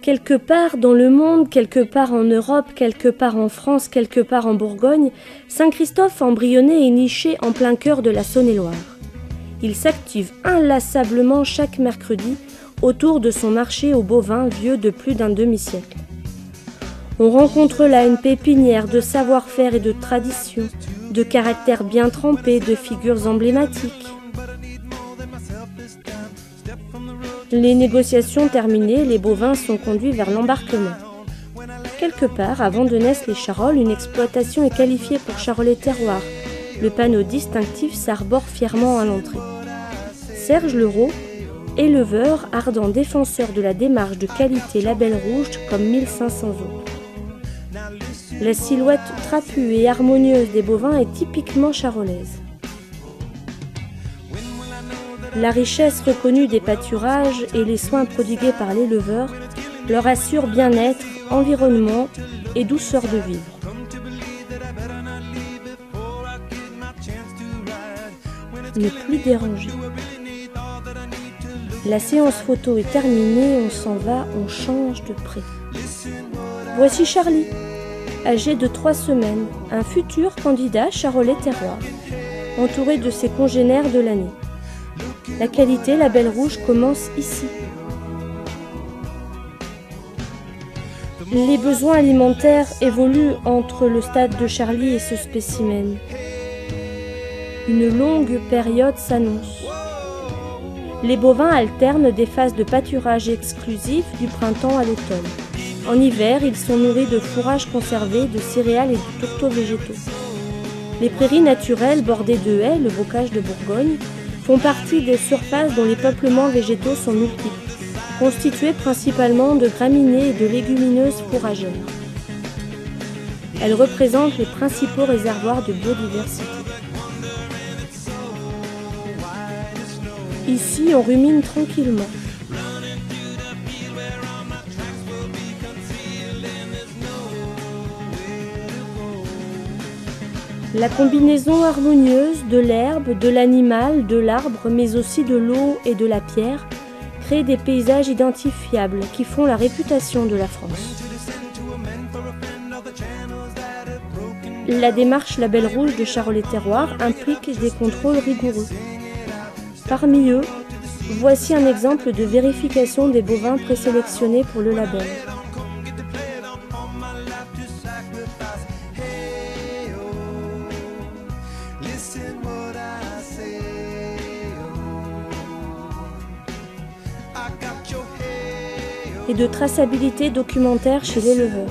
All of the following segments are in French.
Quelque part dans le monde, quelque part en Europe, quelque part en France, quelque part en Bourgogne, Saint-Christophe embryonnait et niché en plein cœur de la Saône-et-Loire. Il s'active inlassablement chaque mercredi autour de son marché aux bovins vieux de plus d'un demi-siècle. On rencontre là une pépinière de savoir-faire et de traditions, de caractères bien trempés, de figures emblématiques. Les négociations terminées, les bovins sont conduits vers l'embarquement. Quelque part, avant de naître les charolles, une exploitation est qualifiée pour Charolais-Terroir. Le panneau distinctif s'arbore fièrement à l'entrée. Serge Leroux, éleveur, ardent défenseur de la démarche de qualité Label Rouge comme 1500 autres. La silhouette trapue et harmonieuse des bovins est typiquement charolaise. La richesse reconnue des pâturages et les soins prodigués par l'éleveur leur assurent bien-être, environnement et douceur de vivre. Ne plus déranger. La séance photo est terminée, on s'en va, on change de pré. Voici Charlie, âgé de 3 semaines, un futur candidat Charolais-Terroir, entouré de ses congénères de l'année. La qualité Label Rouge commence ici. Les besoins alimentaires évoluent entre le stade de Charlie et ce spécimen. Une longue période s'annonce. Les bovins alternent des phases de pâturage exclusif du printemps à l'automne. En hiver, ils sont nourris de fourrage conservé, de céréales et de tourteaux végétaux. Les prairies naturelles bordées de haies, le bocage de Bourgogne, font partie des surfaces dont les peuplements végétaux sont multiples, constitués principalement de graminées et de légumineuses fourragères. Elles représentent les principaux réservoirs de biodiversité. Ici, on rumine tranquillement. La combinaison harmonieuse de l'herbe, de l'animal, de l'arbre, mais aussi de l'eau et de la pierre, crée des paysages identifiables qui font la réputation de la France. La démarche Label Rouge de Charolais-Terroir implique des contrôles rigoureux. Parmi eux, voici un exemple de vérification des bovins présélectionnés pour le label. Et de traçabilité documentaire chez l'éleveur.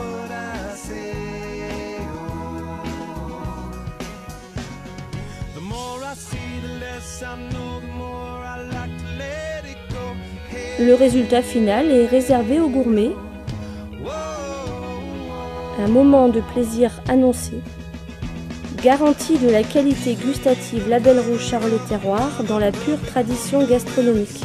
Le résultat final est réservé aux gourmets. Un moment de plaisir annoncé. Garantie de la qualité gustative Label Rouge Charolais-Terroir dans la pure tradition gastronomique.